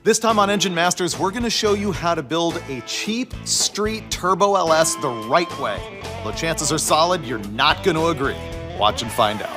This time on Engine Masters, we're gonna show you how to build a cheap street turbo LS the right way. Though chances are solid, you're not gonna agree. Watch and find out.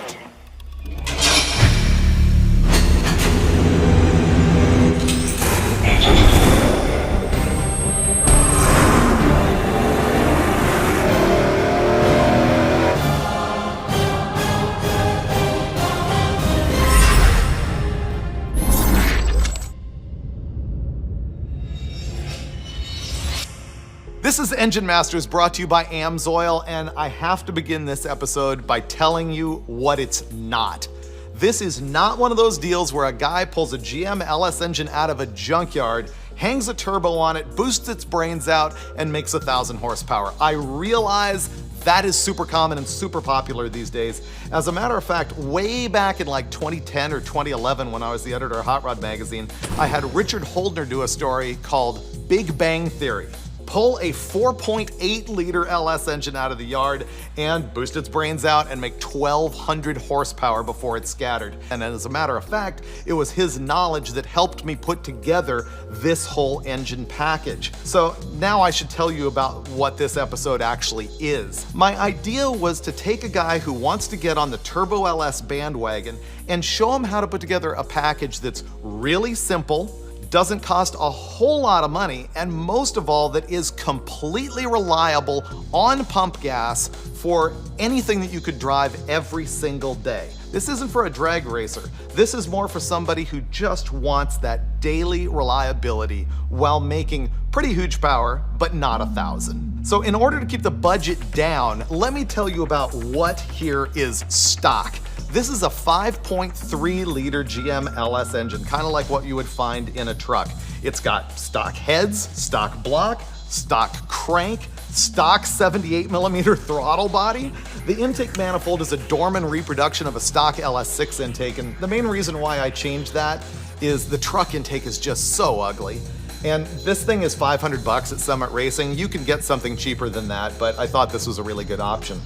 This is Engine Masters, brought to you by AMSOIL, and I have to begin this episode by telling you what it's not. This is not one of those deals where a guy pulls a GM LS engine out of a junkyard, hangs a turbo on it, boosts its brains out, and makes 1,000 horsepower. I realize that is super common and super popular these days. As a matter of fact, way back in like 2010 or 2011 when I was the editor of Hot Rod magazine, I had Richard Holdner do a story called Big Bang Theory. Pull a 4.8 liter LS engine out of the yard and boost its brains out and make 1,200 horsepower before it's scattered. And as a matter of fact, it was his knowledge that helped me put together this whole engine package. So now I should tell you about what this episode actually is. My idea was to take a guy who wants to get on the Turbo LS bandwagon and show him how to put together a package that's really simple, doesn't cost a whole lot of money, and most of all, that is completely reliable on pump gas for anything that you could drive every single day. This isn't for a drag racer. This is more for somebody who just wants that daily reliability while making pretty huge power, but not 1,000. So in order to keep the budget down, let me tell you about what here is stock. This is a 5.3 liter GM LS engine, kind of like what you would find in a truck. It's got stock heads, stock block, stock crank, stock 78mm throttle body. The intake manifold is a Dorman reproduction of a stock LS6 intake, and the main reason why I changed that is the truck intake is just so ugly. And this thing is 500 bucks at Summit Racing. You can get something cheaper than that, but I thought this was a really good option.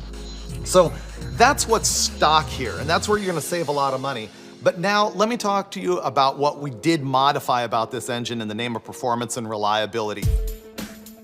So that's what's stock here, and that's where you're gonna save a lot of money. But now let me talk to you about what we did modify about this engine in the name of performance and reliability.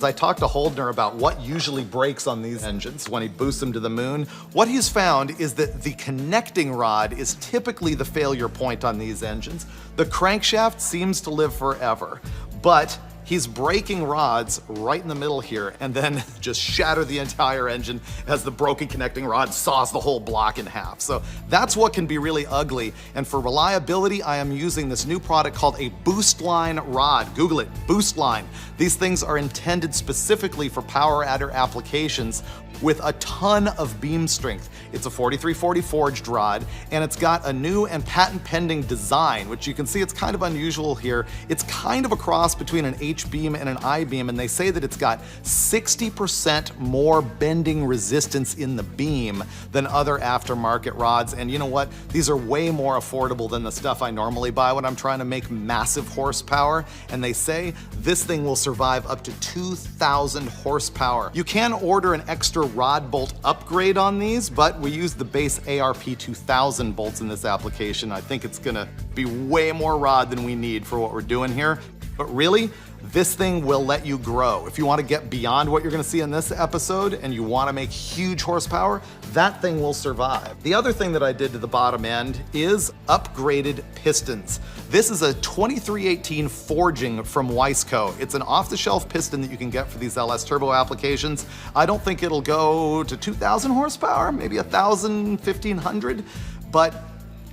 I talked to Holdner about what usually breaks on these engines when he boosts them to the moon. What he's found is that the connecting rod is typically the failure point on these engines. The crankshaft seems to live forever, but he's breaking rods right in the middle here and then just shatter the entire engine as the broken connecting rod saws the whole block in half. So that's what can be really ugly. And for reliability, I am using this new product called a Boost Line rod. Google it, Boost Line. These things are intended specifically for power adder applications with a ton of beam strength. It's a 4340 forged rod, and it's got a new and patent pending design, which you can see it's kind of unusual here. It's kind of a cross between an H-beam and an I-beam, and they say that it's got 60% more bending resistance in the beam than other aftermarket rods. And you know what? These are way more affordable than the stuff I normally buy when I'm trying to make massive horsepower. And they say this thing will survive up to 2,000 horsepower. You can order an extra rod bolt upgrade on these, but we use the base ARP 2000 bolts in this application. I think it's gonna be way more rod than we need for what we're doing here. But really, this thing will let you grow. If you want to get beyond what you're going to see in this episode and you want to make huge horsepower, that thing will survive. The other thing that I did to the bottom end is upgraded pistons. This is a 2318 forging from Wiseco. It's an off-the-shelf piston that you can get for these LS turbo applications. I don't think it'll go to 2,000 horsepower, maybe 1,000, 1,500, but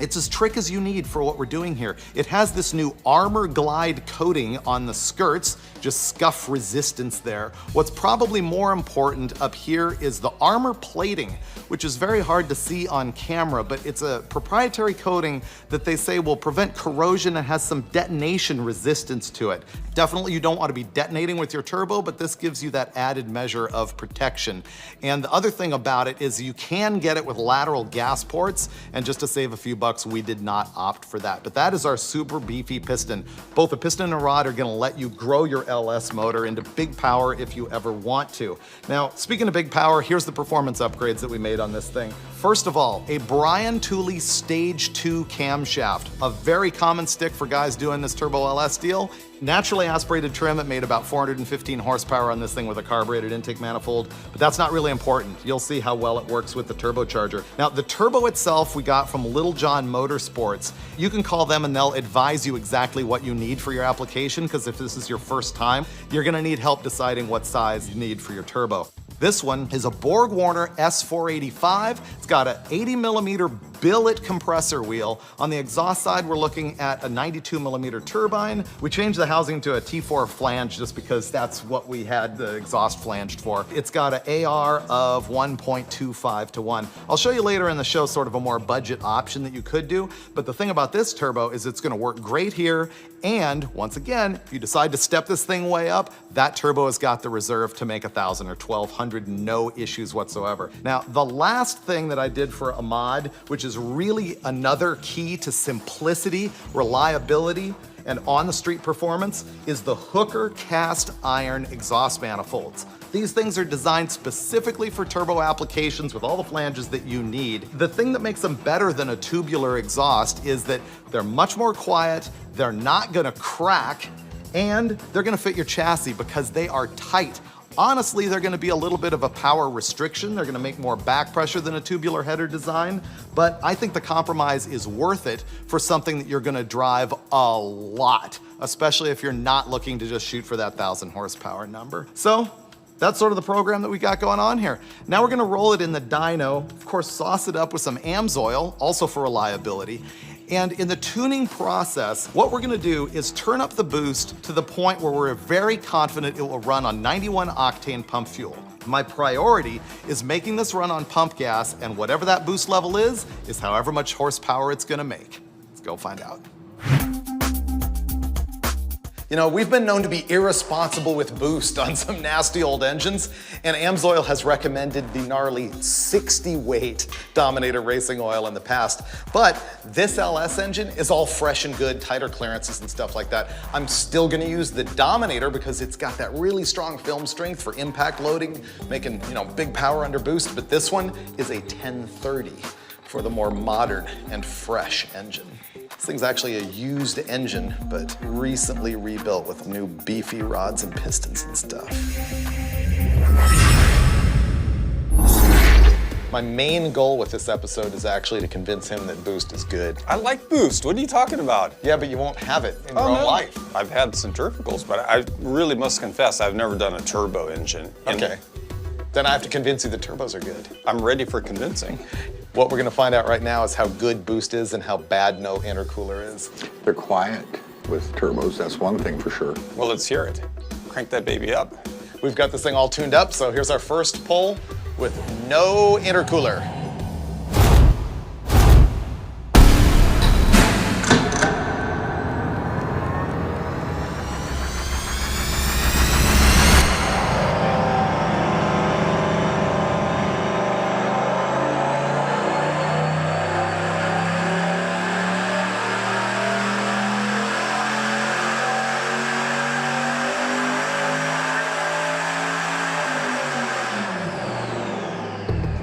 it's as trick as you need for what we're doing here. It has this new armor glide coating on the skirts, just scuff resistance there. What's probably more important up here is the armor plating, which is very hard to see on camera, but it's a proprietary coating that they say will prevent corrosion and has some detonation resistance to it. Definitely you don't want to be detonating with your turbo, but this gives you that added measure of protection. And the other thing about it is you can get it with lateral gas ports, and just to save a few bucks, bucks, we did not opt for that. But that is our super beefy piston. Both the piston and rod are gonna let you grow your LS motor into big power if you ever want to. Now, speaking of big power, here's the performance upgrades that we made on this thing. First of all, a Brian Tooley Stage 2 camshaft, a very common stick for guys doing this turbo LS deal. Naturally aspirated trim, it made about 415 horsepower on this thing with a carbureted intake manifold, but that's not really important. You'll see how well it works with the turbocharger. Now, the turbo itself we got from Little John Motorsports. You can call them and they'll advise you exactly what you need for your application, because if this is your first time, you're gonna need help deciding what size you need for your turbo. This one is a Borg Warner S3E34. It's got an 80mm billet compressor wheel. On the exhaust side, we're looking at a 92mm turbine. We changed the housing to a T4 flange just because that's what we had the exhaust flanged for. It's got an AR of 1.25 to 1. I'll show you later in the show sort of a more budget option that you could do, but the thing about this turbo is it's gonna work great here, and once again, if you decide to step this thing way up, that turbo has got the reserve to make 1,000 or 1,200, no issues whatsoever. Now, the last thing that I did for a mod, which is really another key to simplicity, reliability, and on-the-street performance, is the Hooker cast iron exhaust manifolds. These things are designed specifically for turbo applications with all the flanges that you need. The thing that makes them better than a tubular exhaust is that they're much more quiet, they're not gonna crack, and they're gonna fit your chassis because they are tight. Honestly, they're gonna be a little bit of a power restriction. They're gonna make more back pressure than a tubular header design, but I think the compromise is worth it for something that you're gonna drive a lot, especially if you're not looking to just shoot for that 1,000 horsepower number. So, that's sort of the program that we got going on here. Now we're gonna roll it in the dyno, of course sauce it up with some AMSOIL, also for reliability. And in the tuning process, what we're gonna do is turn up the boost to the point where we're very confident it will run on 91 octane pump fuel. My priority is making this run on pump gas, and whatever that boost level is however much horsepower it's gonna make. Let's go find out. You know, we've been known to be irresponsible with boost on some nasty old engines, and AMSOIL has recommended the gnarly 60 weight Dominator racing oil in the past. But this LS engine is all fresh and good, tighter clearances and stuff like that. I'm still gonna use the Dominator because it's got that really strong film strength for impact loading, making, you know, big power under boost, but this one is a 1030 for the more modern and fresh engine. This thing's actually a used engine, but recently rebuilt with new beefy rods and pistons and stuff. My main goal with this episode is actually to convince him that boost is good. I like boost. What are you talking about? Yeah, but you won't have it in your own life. I've had centrifugals, but I really must confess I've never done a turbo engine. Okay. Then I have to convince you that turbos are good. I'm ready for convincing. What we're gonna find out right now is how good boost is and how bad no intercooler is. They're quiet with turbos, that's one thing for sure. Well, let's hear it. Crank that baby up. We've got this thing all tuned up, so here's our first pull with no intercooler.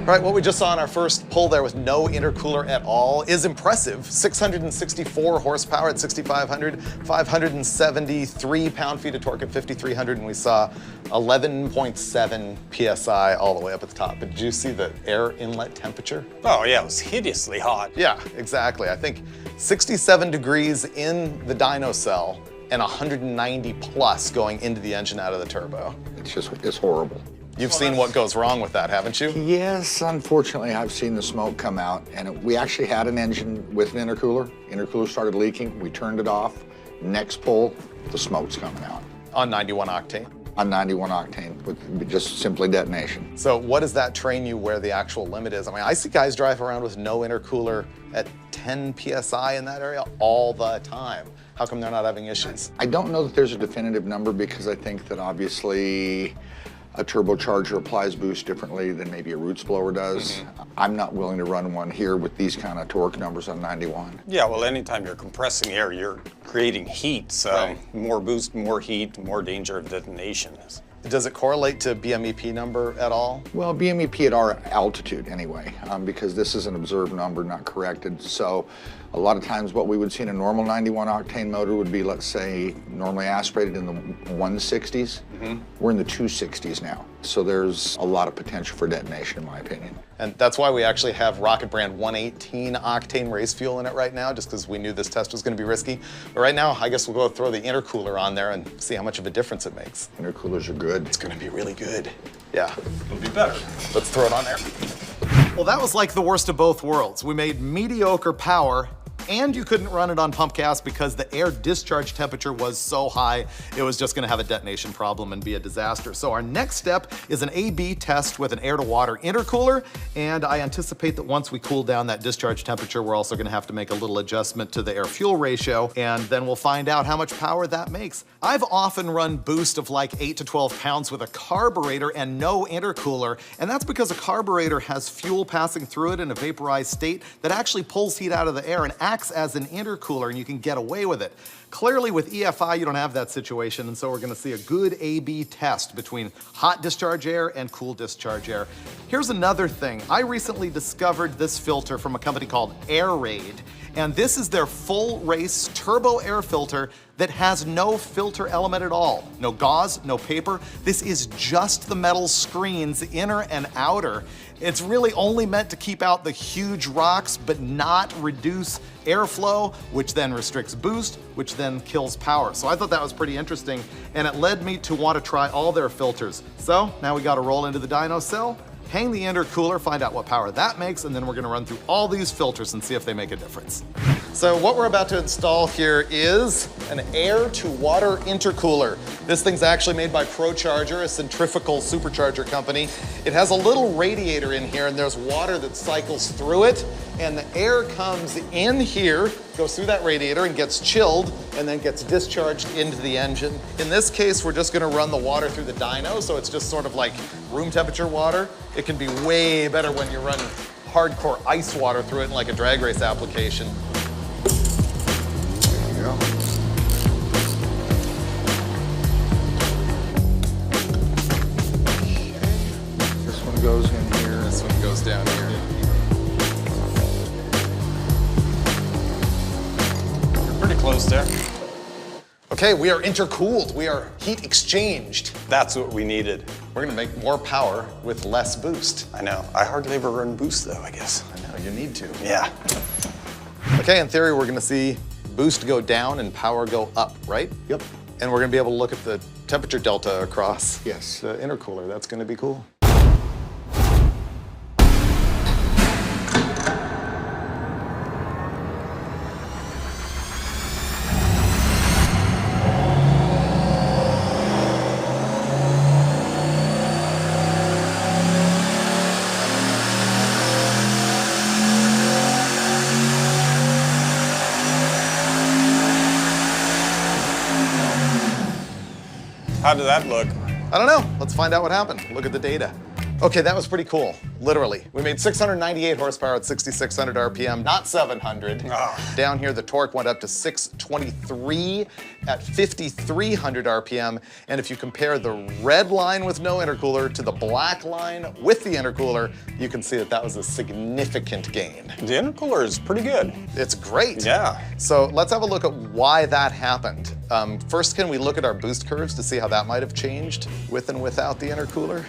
All right, what we just saw in our first pull there with no intercooler at all is impressive. 664 horsepower at 6,500, 573 pound-feet of torque at 5,300, and we saw 11.7 PSI all the way up at the top. But did you see the air inlet temperature? Oh yeah, it was hideously hot. Yeah, exactly. I think 67 degrees in the dyno cell and 190 plus going into the engine out of the turbo. It's horrible. You've seen what goes wrong with that, haven't you? Yes, unfortunately, I've seen the smoke come out, and we actually had an engine with an intercooler. Intercooler started leaking, we turned it off. Next pull, the smoke's coming out. On 91 octane? On 91 octane, with just simply detonation. So what does that train you where the actual limit is? I mean, I see guys drive around with no intercooler at 10 PSI in that area all the time. How come they're not having issues? I don't know that there's a definitive number because I think that obviously A turbocharger applies boost differently than maybe a roots blower does. I'm not willing to run one here with these kind of torque numbers on 91. Yeah, well, anytime you're compressing air, you're creating heat. So more boost, more heat, more danger of detonation. Does it correlate to BMEP number at all? Well, BMEP at our altitude anyway, because this is an observed number, not corrected. So a lot of times what we would see in a normal 91 octane motor would be, let's say, normally aspirated in the 160s. We're in the 260s now. So there's a lot of potential for detonation, in my opinion. And that's why we actually have Rocket brand 118 octane race fuel in it right now, just because we knew this test was going to be risky. But right now, I guess we'll go throw the intercooler on there and see how much of a difference it makes. Intercoolers are good. It's going to be really good. Yeah. It'll be better. Let's throw it on there. Well, that was like the worst of both worlds. We made mediocre power, and you couldn't run it on pump gas because the air discharge temperature was so high, it was just gonna have a detonation problem and be a disaster. So our next step is an A/B test with an air-to-water intercooler, and I anticipate that once we cool down that discharge temperature, we're also gonna have to make a little adjustment to the air-fuel ratio, and then we'll find out how much power that makes. I've often run boost of like 8 to 12 pounds with a carburetor and no intercooler, and that's because a carburetor has fuel passing through it in a vaporized state that actually pulls heat out of the air and acts as an intercooler, and you can get away with it. Clearly with EFI, you don't have that situation, and so we're gonna see a good A/B test between hot discharge air and cool discharge air. Here's another thing. I recently discovered this filter from a company called Air Raid, and this is their full race turbo air filter that has no filter element at all. No gauze, no paper. This is just the metal screens, inner and outer. It's really only meant to keep out the huge rocks, but not reduce airflow, which then restricts boost, which then kills power. So I thought that was pretty interesting, and it led me to want to try all their filters. So now we got to roll into the dyno cell, hang the intercooler, find out what power that makes, and then we're gonna run through all these filters and see if they make a difference. So what we're about to install here is an air-to-water intercooler. This thing's actually made by ProCharger, a centrifugal supercharger company. It has a little radiator in here, and there's water that cycles through it, and the air comes in here, goes through that radiator and gets chilled, and then gets discharged into the engine. In this case, we're just gonna run the water through the dyno, so it's just sort of like room temperature water. It can be way better when you run hardcore ice water through it in like a drag race application. There you go. This one goes in here. This one goes down here. You're pretty close there. Okay, we are intercooled. We are heat exchanged. That's what we needed. We're gonna make more power with less boost. I know. I hardly ever run boost though, I guess. I know, you need to. Yeah. Okay, in theory, we're gonna see boost go down and power go up, right? Yep. And we're gonna be able to look at the temperature delta across Yes. the intercooler. That's gonna be cool. How did that look? I don't know. Let's find out what happened. Look at the data. Okay, that was pretty cool, literally. We made 698 horsepower at 6,600 RPM, not 700. Oh. Down here, the torque went up to 623 at 5,300 RPM. And if you compare the red line with no intercooler to the black line with the intercooler, you can see that that was a significant gain. The intercooler is pretty good. It's great. Yeah. So let's have a look at why that happened. First, can we look at our boost curves to see how that might have changed with and without the intercooler?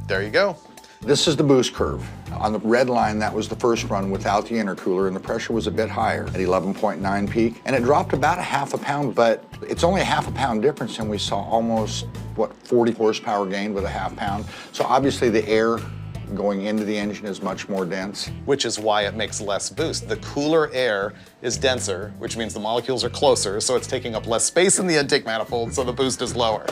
There you go. This is the boost curve. On the red line, that was the first run without the intercooler, and the pressure was a bit higher at 11.9 peak, and it dropped about a half a pound, but it's only a half a pound difference, and we saw almost, what, 40 horsepower gain with a half pound. So obviously the air going into the engine is much more dense. Which is why it makes less boost. The cooler air is denser, which means the molecules are closer, so it's taking up less space in the intake manifold, so the boost is lower.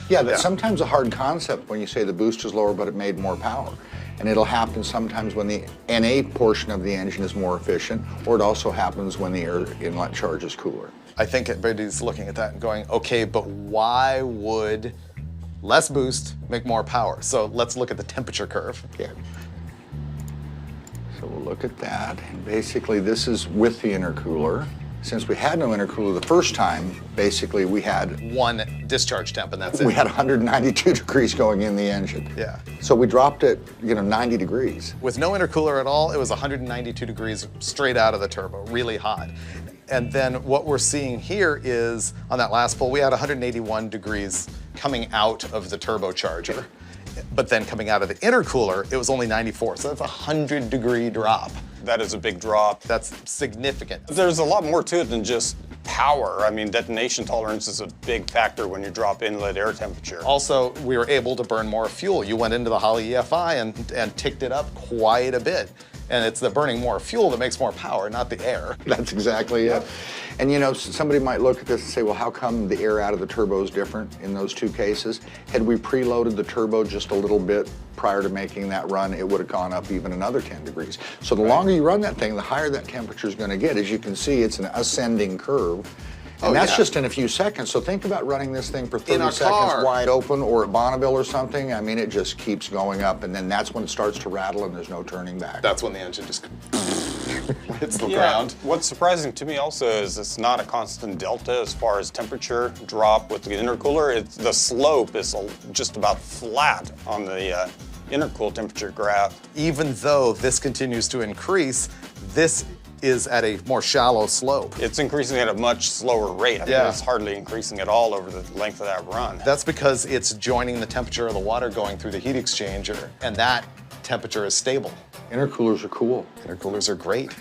Yeah, that's sometimes a hard concept when you say the boost is lower, but it made more power. And it'll happen sometimes when the NA portion of the engine is more efficient, or it also happens when the air inlet charge is cooler. I think everybody's looking at that and going, okay, but why would less boost, make more power. So let's look at the temperature curve. Yeah. So we'll look at that. And basically, this is with the intercooler. Since we had no intercooler the first time, basically we had One discharge temp, and that's it. we had 192 degrees going in the engine. Yeah. So we dropped it, 90 degrees. With no intercooler at all, it was 192 degrees straight out of the turbo, really hot. And then what we're seeing here is, on that last pull, we had 181 degrees coming out of the turbocharger. But then coming out of the intercooler, it was only 94, so that's a 100-degree drop. That is a big drop. That's significant. There's a lot more to it than just power. I mean, detonation tolerance is a big factor when you drop inlet air temperature. Also, we were able to burn more fuel. You went into the Holley EFI and ticked it up quite a bit. And it's the burning more fuel that makes more power, not the air. That's exactly it. And somebody might look at this and say, well, how come the air out of the turbo is different in those two cases? Had we preloaded the turbo just a little bit prior to making that run, it would have gone up even another 10 degrees. So the longer you run that thing, the higher that temperature is going to get. As you can see, it's an ascending curve. And that's just in a few seconds. So think about running this thing for 30 seconds wide open or at Bonneville or something. I mean, it just keeps going up, and then that's when it starts to rattle and there's no turning back. That's when the engine just hits the ground. What's surprising to me also is it's not a constant delta as far as temperature drop with the intercooler. The slope is just about flat on the intercooled temperature graph. Even though this continues to increase, this is at a more shallow slope. It's increasing at a much slower rate. I mean, it's hardly increasing at all over the length of that run. That's because it's joining the temperature of the water going through the heat exchanger, and that temperature is stable. Intercoolers are cool. Intercoolers are great.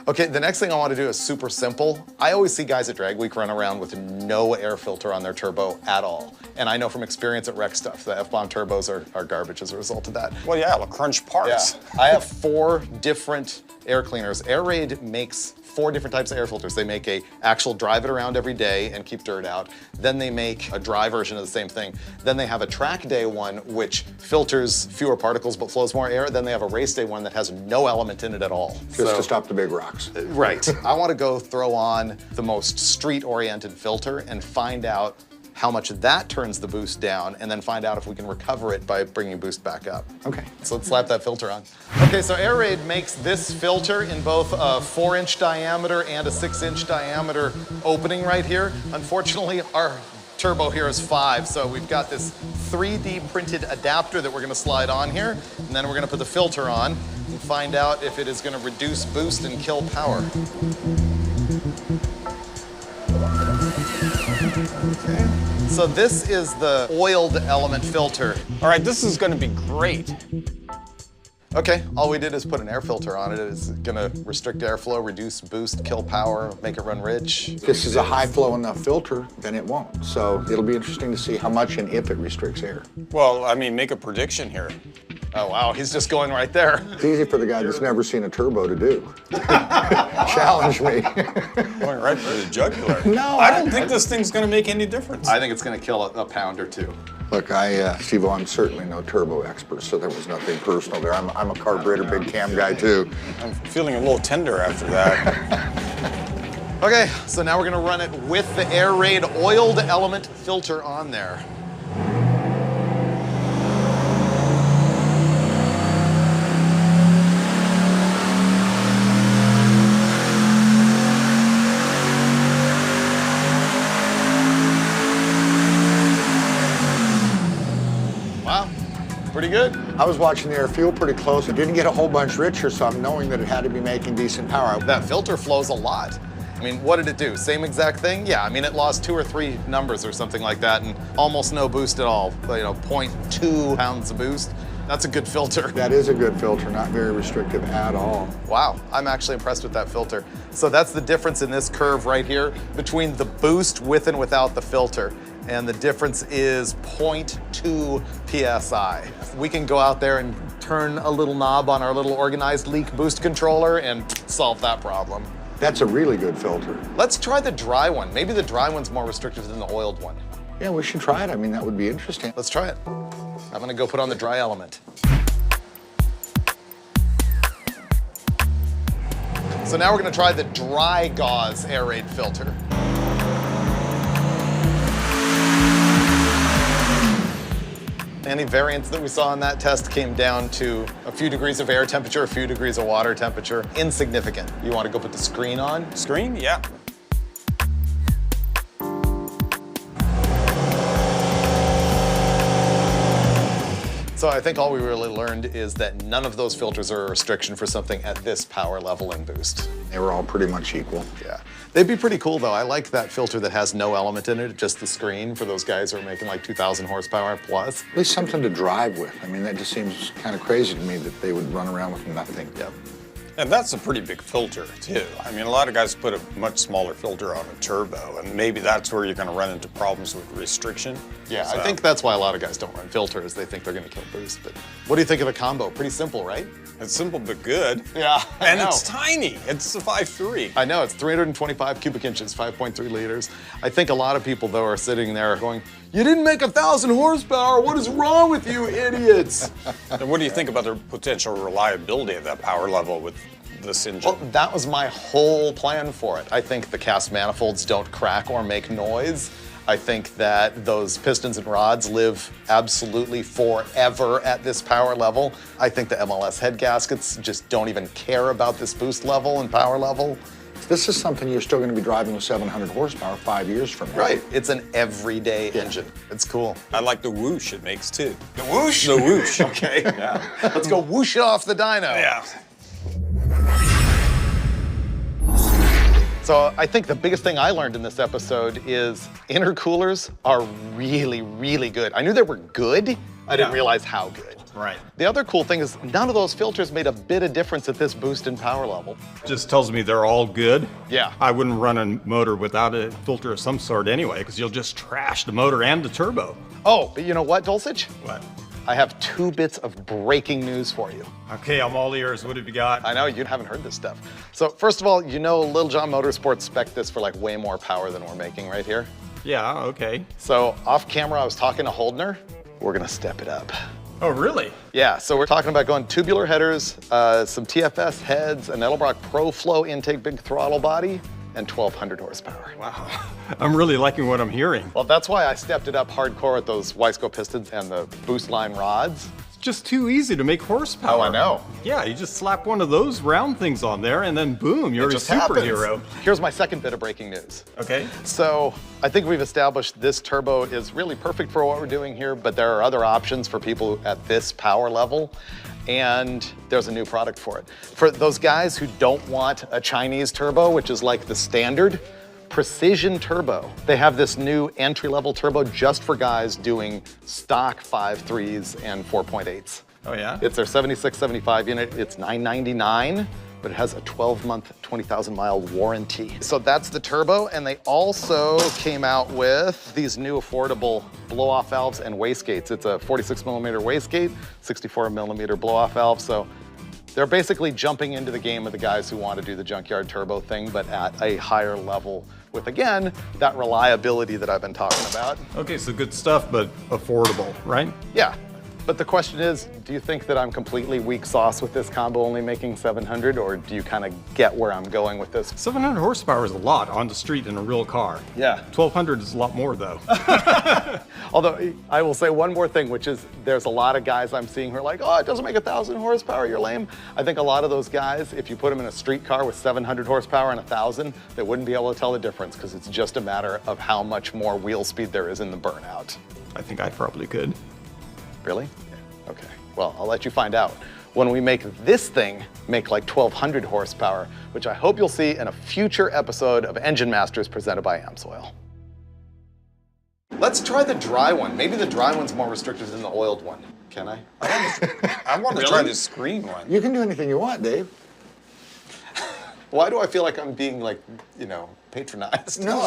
Okay, the next thing I want to do is super simple. I always see guys at Drag Week run around with no air filter on their turbo at all. And I know from experience at Wreck Stuff, the F-bomb turbos are garbage as a result of that. Well, yeah, it'll crunch parts. Yeah. I have 4 different air cleaners. Air Raid makes 4 different types of air filters. They make a actual drive it around every day and keep dirt out. Then they make a dry version of the same thing. Then they have a track day one, which filters fewer particles but flows more air. Then they have a race day one that has no element in it at all. Just to stop the big rocks. Right. I want to go throw on the most street-oriented filter and find out how much that turns the boost down, and then find out if we can recover it by bringing boost back up. Okay. So let's slap that filter on. Okay, so Air Raid makes this filter in both a 4-inch diameter and a 6-inch diameter opening right here. Unfortunately, our turbo here is 5, so we've got this 3D printed adapter that we're gonna slide on here, and then we're gonna put the filter on and find out if it is gonna reduce boost and kill power. Okay. So this is the oiled element filter. All right, this is going to be great. Okay, all we did is put an air filter on it. It's gonna restrict airflow, reduce boost, kill power, make it run rich. If this is a high flow enough filter, then it won't. So it'll be interesting to see how much and if it restricts air. Well, I mean, make a prediction here. Oh wow, he's just going right there. It's easy for the guy that's never seen a turbo to do. Challenge me. Going right for the jugular. No, I don't think this thing's going to make any difference. I think it's gonna kill a pound or 2. Look, Steve-O, I'm certainly no turbo expert, so there was nothing personal there. I'm a carburetor big cam guy too. I'm feeling a little tender after that. Okay, so now we're gonna run it with the Air Raid oiled element filter on there. Pretty good. I was watching the air fuel pretty close. It didn't get a whole bunch richer, so I'm knowing that it had to be making decent power. That filter flows a lot. I mean, what did it do? Same exact thing? Yeah, I mean, it lost 2 or 3 numbers or something like that and almost no boost at all. 0.2 pounds of boost. That's a good filter. That is a good filter, not very restrictive at all. Wow, I'm actually impressed with that filter. So that's the difference in this curve right here between the boost with and without the filter. And the difference is 0.2 PSI. We can go out there and turn a little knob on our little organized leak boost controller and solve that problem. That's a really good filter. Let's try the dry one. Maybe the dry one's more restrictive than the oiled one. Yeah, we should try it. I mean, that would be interesting. Let's try it. I'm gonna go put on the dry element. So now we're gonna try the dry gauze Air Raid filter. Any variance that we saw in that test came down to a few degrees of air temperature, a few degrees of water temperature. Insignificant. You want to go put the screen on? Screen? Yeah. So I think all we really learned is that none of those filters are a restriction for something at this power level and boost. They were all pretty much equal. Yeah. They'd be pretty cool though. I like that filter that has no element in it, just the screen for those guys who are making like 2,000 horsepower plus. At least something to drive with. I mean, that just seems kind of crazy to me that they would run around with nothing. Yep. And that's a pretty big filter, too. I mean, a lot of guys put a much smaller filter on a turbo, and maybe that's where you're going to run into problems with restriction. Yeah, So, I think that's why a lot of guys don't run filters. They think they're going to kill boost. But what do you think of the combo? Pretty simple, right? it's simple but good. Yeah, I And know. it's tiny. It's a 5.3. I know, it's 325 cubic inches, 5.3 liters. I think a lot of people, though, are sitting there going, you didn't make 1,000 horsepower. What is wrong with you idiots? And what do you think about the potential reliability of that power level with this engine? Well, that was my whole plan for it. I think the cast manifolds don't crack or make noise. I think that those pistons and rods live absolutely forever at this power level. I think the MLS head gaskets just don't even care about this boost level and power level. This is something you're still going to be driving with 700 horsepower 5 years from now. Right, it's an everyday engine. It's cool. I like the whoosh it makes, too. The whoosh? The whoosh. Okay. Yeah. Let's go whoosh off the dyno. Yeah. So I think the biggest thing I learned in this episode is intercoolers are really, really good. I knew they were good. I didn't Yeah. realize how good. Right. The other cool thing is none of those filters made a bit of difference at this boost and power level. Just tells me they're all good. Yeah. I wouldn't run a motor without a filter of some sort anyway, because you'll just trash the motor and the turbo. Oh, but you know what, Dulcich? What? I have 2 bits of breaking news for you. Okay, I'm all ears. What have you got? I know you haven't heard this stuff. So first of all, you know Little John Motorsports spec'd this for like way more power than we're making right here. Yeah, okay. So off camera, I was talking to Holdner. We're gonna step it up. Oh, really? Yeah, so we're talking about going tubular headers, some TFS heads, an Edelbrock Pro Flow intake big throttle body, and 1,200 horsepower. Wow. I'm really liking what I'm hearing. Well, that's why I stepped it up hardcore with those Wiseco pistons and the boost line rods. It's just too easy to make horsepower. Oh, I know. Yeah, you just slap one of those round things on there and then boom, you're It a just happens. superhero. Here's my second bit of breaking news. Okay. So I think we've established this turbo is really perfect for what we're doing here, but there are other options for people at this power level, and there's a new product for it. For those guys who don't want a Chinese turbo, which is like the standard, Precision Turbo. They have this new entry-level turbo just for guys doing stock 5.3s and 4.8s. Oh, yeah? It's their 7675 unit. It's $999, but it has a 12-month, 20,000-mile warranty. So that's the turbo, and they also came out with these new affordable blow-off valves and wastegates. It's a 46-millimeter wastegate, 64-millimeter blow-off valve. So they're basically jumping into the game of the guys who want to do the junkyard turbo thing, but at a higher level with, again, that reliability that I've been talking about. Okay, so good stuff, but affordable, right? Yeah. But the question is, do you think that I'm completely weak sauce with this combo only making 700, or do you kind of get where I'm going with this? 700 horsepower is a lot on the street in a real car. Yeah. 1,200 is a lot more, though. Although I will say one more thing, which is there's a lot of guys I'm seeing who are like, oh, it doesn't make 1,000 horsepower, you're lame. I think a lot of those guys, if you put them in a street car with 700 horsepower and 1,000, they wouldn't be able to tell the difference because it's just a matter of how much more wheel speed there is in the burnout. I think I probably could. Really? Okay. Well, I'll let you find out when we make this thing make like 1,200 horsepower, which I hope you'll see in a future episode of Engine Masters presented by AMSOIL. Let's try the dry one. Maybe the dry one's more restrictive than the oiled one. Can I? I want to try the screen one. You can do anything you want, Dave. Why do I feel like I'm being like, patronized? No.